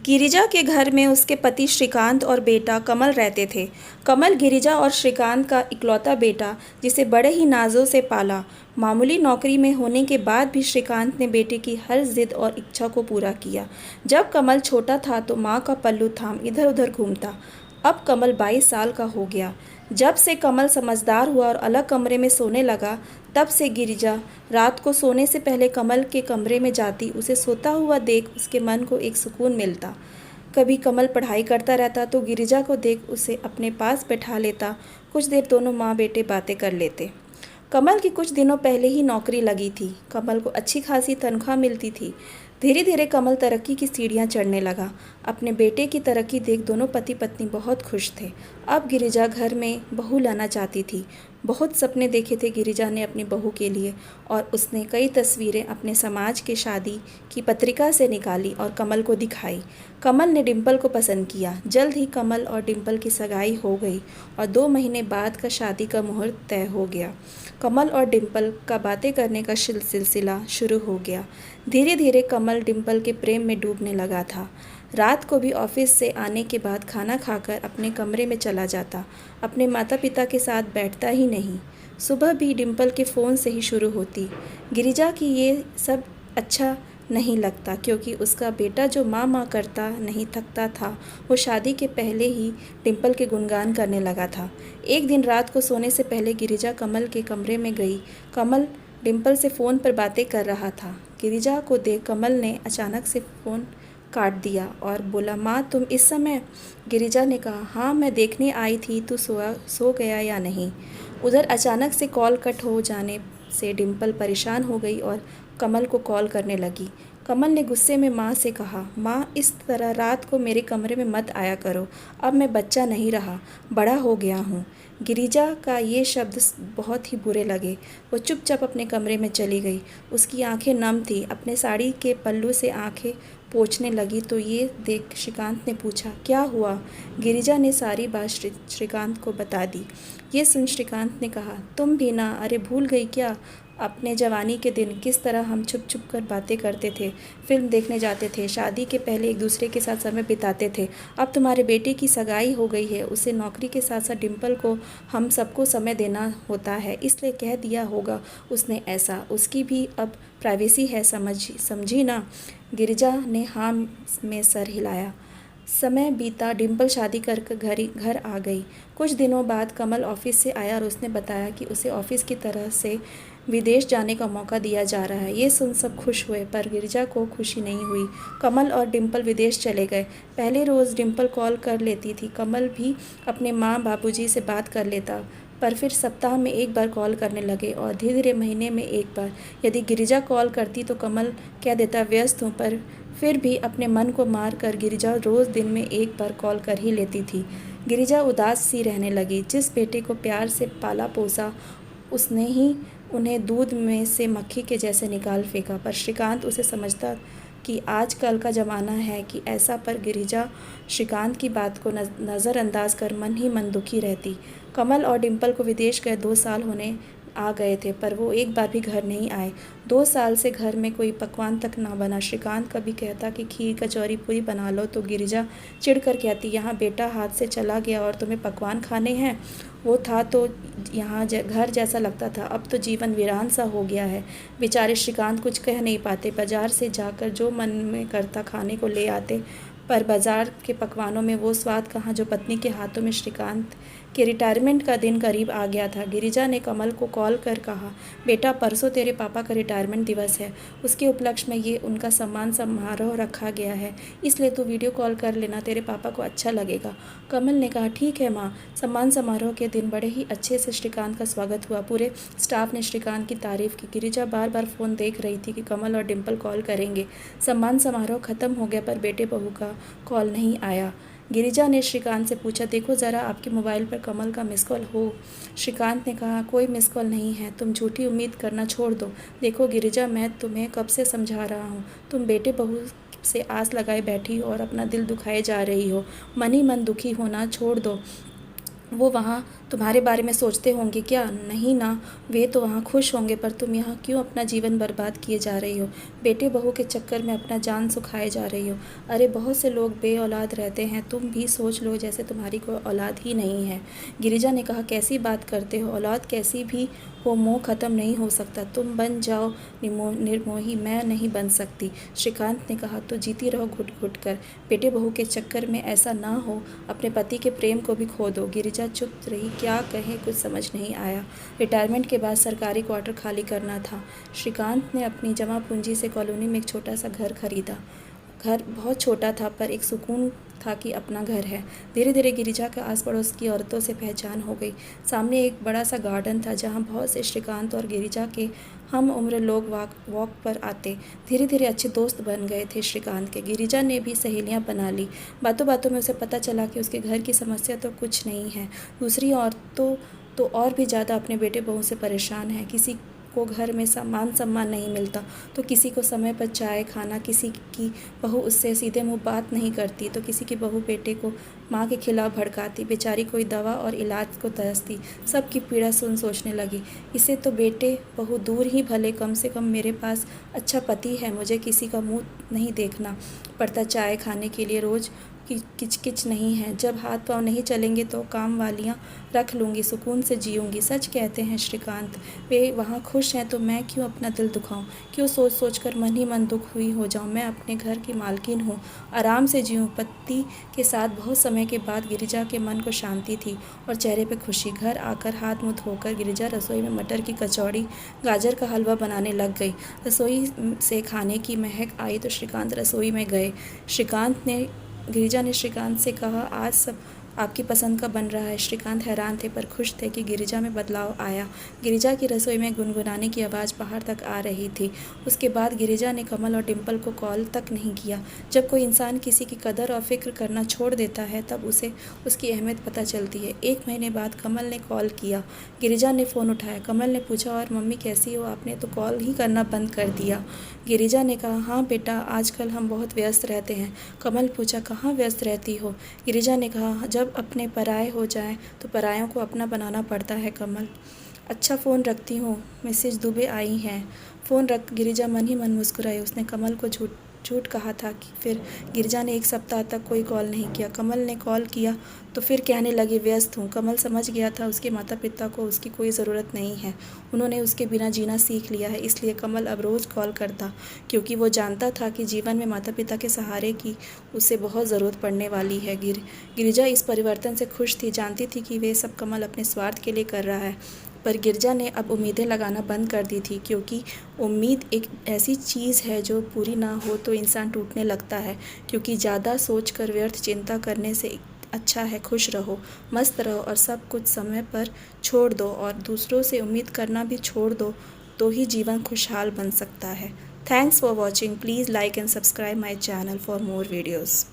गिरिजा के घर में उसके पति श्रीकांत और बेटा कमल रहते थे। कमल गिरिजा और श्रीकांत का इकलौता बेटा, जिसे बड़े ही नाजों से पाला। मामूली नौकरी में होने के बाद भी श्रीकांत ने बेटे की हर जिद और इच्छा को पूरा किया। जब कमल छोटा था तो माँ का पल्लू थाम इधर उधर घूमता। अब कमल 22 साल का हो गया। जब से कमल समझदार हुआ और अलग कमरे में सोने लगा, तब से गिरिजा रात को सोने से पहले कमल के कमरे में जाती। उसे सोता हुआ देख उसके मन को एक सुकून मिलता। कभी कमल पढ़ाई करता रहता तो गिरिजा को देख उसे अपने पास बैठा लेता। कुछ देर दोनों माँ बेटे बातें कर लेते। कमल की कुछ दिनों पहले ही नौकरी लगी थी। कमल को अच्छी खासी तनख्वाह मिलती थी। धीरे धीरे कमल तरक्की की सीढ़ियां चढ़ने लगा। अपने बेटे की तरक्की देख दोनों पति पत्नी बहुत खुश थे। अब गिरिजा घर में बहू लाना चाहती थी। बहुत सपने देखे थे गिरिजा ने अपनी बहू के लिए, और उसने कई तस्वीरें अपने समाज के शादी की पत्रिका से निकाली और कमल को दिखाई। कमल ने डिम्पल को पसंद किया। जल्द ही कमल और डिम्पल की सगाई हो गई और 2 महीने बाद का शादी का मुहूर्त तय हो गया। कमल और डिम्पल का बातें करने का सिलसिला शुरू हो गया। धीरे धीरे कमल डिम्पल के प्रेम में डूबने लगा था। रात को भी ऑफिस से आने के बाद खाना खाकर अपने कमरे में चला जाता। अपने माता पिता के साथ बैठता ही नहीं। सुबह भी डिम्पल के फ़ोन से ही शुरू होती। गिरिजा की ये सब अच्छा नहीं लगता, क्योंकि उसका बेटा जो माँ माँ करता नहीं थकता था, वो शादी के पहले ही डिम्पल के गुणगान करने लगा था। एक दिन रात को सोने से पहले गिरिजा कमल के कमरे में गई। कमल डिम्पल से फ़ोन पर बातें कर रहा था। गिरिजा को देख कमल ने अचानक से फ़ोन काट दिया और बोला, माँ तुम इस समय? गिरिजा ने कहा, हाँ मैं देखने आई थी तू सो गया या नहीं। उधर अचानक से कॉल कट हो जाने से डिम्पल परेशान हो गई और कमल को कॉल करने लगी। कमल ने गुस्से में माँ से कहा, माँ इस तरह रात को मेरे कमरे में मत आया करो। अब मैं बच्चा नहीं रहा, बड़ा हो गया हूँ। गिरिजा का ये शब्द बहुत ही बुरे लगे। वो चुपचाप अपने कमरे में चली गई। उसकी आंखें नम थी। अपने साड़ी के पल्लू से आंखें पोंछने लगी तो ये देख श्रीकांत ने पूछा, क्या हुआ? गिरिजा ने सारी बात श्रीकांत को बता दी। ये सुन श्रीकांत ने कहा, तुम भी ना, अरे भूल गई क्या अपने जवानी के दिन, किस तरह हम छुप छुप कर बातें करते थे, फिल्म देखने जाते थे, शादी के पहले एक दूसरे के साथ समय बिताते थे। अब तुम्हारे बेटे की सगाई हो गई है, उसे नौकरी के साथ साथ डिम्पल को हम सबको समय देना होता है, इसलिए कह दिया होगा उसने ऐसा। उसकी भी अब प्राइवेसी है, समझी ना? गिरिजा ने हाँ में सर हिलाया। समय बीता। डिम्पल शादी कर घर आ गई। कुछ दिनों बाद कमल ऑफिस से आया और उसने बताया कि उसे ऑफिस की तरफ से विदेश जाने का मौका दिया जा रहा है। ये सुन सब खुश हुए, पर गिरिजा को खुशी नहीं हुई। कमल और डिम्पल विदेश चले गए। पहले रोज़ डिम्पल कॉल कर लेती थी। कमल भी अपने माँ बाबूजी से बात कर लेता, पर फिर सप्ताह में एक बार कॉल करने लगे और धीरे धीरे महीने में एक बार। यदि गिरिजा कॉल करती तो कमल कह देता व्यस्त हूँ, पर फिर भी अपने मन को मार कर गिरिजा रोज़ दिन में एक बार कॉल कर ही लेती थी। गिरिजा उदास सी रहने लगी। जिस बेटे को प्यार से पाला पोसा, उसने ही उन्हें दूध में से मक्खी के जैसे निकाल फेंका। पर श्रीकांत उसे समझता कि आजकल का ज़माना है कि ऐसा, पर गिरिजा श्रीकांत की बात को नज़रअंदाज कर मन ही मन दुखी रहती। कमल और डिम्पल को विदेश गए 2 साल होने आ गए थे, पर वो एक बार भी घर नहीं आए। 2 साल से घर में कोई पकवान तक ना बना। श्रीकांत कभी कहता कि खीर कचौरी पूरी बना लो तो गिरिजा चिढ़कर कहती, यहाँ बेटा हाथ से चला गया और तुम्हें पकवान खाने हैं। वो था तो यहाँ घर जैसा लगता था, अब तो जीवन वीरान सा हो गया है। बेचारे श्रीकांत कुछ कह नहीं पाते। बाजार से जाकर जो मन में करता खाने को ले आते, पर बाजार के पकवानों में वो स्वाद कहाँ जो पत्नी के हाथों में। श्रीकांत के रिटायरमेंट का दिन करीब आ गया था। गिरिजा ने कमल को कॉल कर कहा, बेटा परसों तेरे पापा का रिटायरमेंट दिवस है, उसके उपलक्ष्य में ये उनका सम्मान समारोह रखा गया है, इसलिए तू वीडियो कॉल कर लेना, तेरे पापा को अच्छा लगेगा। कमल ने कहा, ठीक है माँ। सम्मान समारोह के दिन बड़े ही अच्छे से श्रीकांत का स्वागत हुआ। पूरे स्टाफ ने श्रीकांत की तारीफ की। गिरिजा बार बार फ़ोन देख रही थी कि कमल और डिम्पल कॉल करेंगे। सम्मान समारोह ख़त्म हो गया, पर बेटे बहू का कॉल नहीं आया। गिरिजा ने श्रीकांत से पूछा, देखो ज़रा आपके मोबाइल पर कमल का मिस कॉल हो? श्रीकांत ने कहा, कोई मिस कॉल नहीं है, तुम झूठी उम्मीद करना छोड़ दो। देखो गिरिजा, मैं तुम्हें कब से समझा रहा हूँ, तुम बेटे बहू से आस लगाए बैठी हो और अपना दिल दुखाए जा रही हो। मन ही मन दुखी होना छोड़ दो। वो वहाँ तुम्हारे बारे में सोचते होंगे क्या? नहीं ना, वे तो वहाँ खुश होंगे, पर तुम यहाँ क्यों अपना जीवन बर्बाद किए जा रही हो? बेटे बहू के चक्कर में अपना जान सुखाए जा रही हो। अरे बहुत से लोग बे औलाद रहते हैं, तुम भी सोच लो जैसे तुम्हारी कोई औलाद ही नहीं है। गिरिजा ने कहा, कैसी बात करते हो? औलाद कैसी भी हो, मोह ख़त्म नहीं हो सकता। तुम बन जाओ निर्मोही, मैं नहीं बन सकती। श्रीकांत ने कहा, तो जीती रहो घुट घुट कर। बेटे बहू के चक्कर में ऐसा ना हो, अपने पति के प्रेम को भी खो दो। गिरिजा चुप रही, क्या कहे कुछ समझ नहीं आया। रिटायरमेंट के बाद सरकारी क्वार्टर खाली करना था। श्रीकांत ने अपनी जमा पूंजी से कॉलोनी में एक छोटा सा घर खरीदा। घर बहुत छोटा था, पर एक सुकून था कि अपना घर है। धीरे धीरे गिरिजा के आस पड़ोस की औरतों से पहचान हो गई। सामने एक बड़ा सा गार्डन था जहाँ बहुत से श्रीकांत और गिरिजा के हम उम्र लोग वॉक पर आते। धीरे धीरे अच्छे दोस्त बन गए थे श्रीकांत के। गिरिजा ने भी सहेलियां बना ली। बातों बातों में उसे पता चला कि उसके घर की समस्या तो कुछ नहीं है, दूसरी औरतों तो और भी ज़्यादा अपने बेटे बहू से परेशान है। किसी को घर में मान सम्मान नहीं मिलता, तो किसी को समय पर चाय खाना, किसी की बहू उससे सीधे मुंह बात नहीं करती, तो किसी की बहू बेटे को माँ के खिलाफ भड़काती, बेचारी कोई दवा और इलाज को तरसती। सबकी पीड़ा सोचने लगी, इसे तो बेटे बहू दूर ही भले, कम से कम मेरे पास अच्छा पति है, मुझे किसी का मुँह नहीं देखना पड़ता चाय खाने के लिए, रोज़ की किचकिच नहीं है। जब हाथ पाँव नहीं चलेंगे तो काम वालियाँ रख लूँगी, सुकून से जीऊँगी। सच कहते हैं श्रीकांत, वे वहाँ खुश हैं तो मैं क्यों अपना दिल दुखाऊँ, क्यों सोच सोच कर मन ही मन दुख हुई हो जाऊँ। मैं अपने घर की मालकिन हूँ, आराम से जीऊँ। पति के साथ बहुत समय के बाद गिरिजा के मन को शांति थी और चेहरे पर खुशी। घर आकर हाथ मुँह धोकर गिरिजा रसोई में मटर की कचौड़ी, गाजर का हलवा बनाने लग गई। रसोई से खाने की महक आई तो श्रीकांत रसोई में गए। गिरिजा ने श्रीकांत से कहा, आज सब आपकी पसंद का बन रहा है। श्रीकांत हैरान थे पर खुश थे कि गिरिजा में बदलाव आया। गिरिजा की रसोई में गुनगुनाने की आवाज़ बाहर तक आ रही थी। उसके बाद गिरिजा ने कमल और डिम्पल को कॉल तक नहीं किया। जब कोई इंसान किसी की कदर और फिक्र करना छोड़ देता है तब उसे उसकी अहमियत पता चलती है। 1 महीने बाद कमल ने कॉल किया। गिरिजा ने फ़ोन उठाया। कमल ने पूछा, और मम्मी कैसी हो? आपने तो कॉल ही करना बंद कर दिया। गिरिजा ने कहा, हाँ बेटा, आजकल हम बहुत व्यस्त रहते हैं। कमल पूछा, कहाँ व्यस्त रहती हो? गिरिजा ने कहा, जब अपने पराये हो जाएं तो परायों को अपना बनाना पड़ता है। कमल, अच्छा फ़ोन रखती हूँ, मिसेज दुबे आई हैं। फ़ोन रख गिरिजा मन ही मन मुस्कुराई। उसने कमल को झूठ कहा था कि फिर गिरिजा ने 1 सप्ताह तक कोई कॉल नहीं किया। कमल ने कॉल किया तो फिर कहने लगी, व्यस्त हूँ। कमल समझ गया था उसके माता पिता को उसकी कोई ज़रूरत नहीं है, उन्होंने उसके बिना जीना सीख लिया है। इसलिए कमल अब रोज़ कॉल करता, क्योंकि वो जानता था कि जीवन में माता पिता के सहारे की उसे बहुत ज़रूरत पड़ने वाली है। गिरिजा इस परिवर्तन से खुश थी, जानती थी कि वे सब कमल अपने स्वार्थ के लिए कर रहा है। पर गिरिजा ने अब उम्मीदें लगाना बंद कर दी थी, क्योंकि उम्मीद एक ऐसी चीज़ है जो पूरी ना हो तो इंसान टूटने लगता है। क्योंकि ज़्यादा सोचकर व्यर्थ चिंता करने से अच्छा है खुश रहो, मस्त रहो और सब कुछ समय पर छोड़ दो और दूसरों से उम्मीद करना भी छोड़ दो, तो ही जीवन खुशहाल बन सकता है। Thanks for watching. Please like and subscribe my channel for more videos.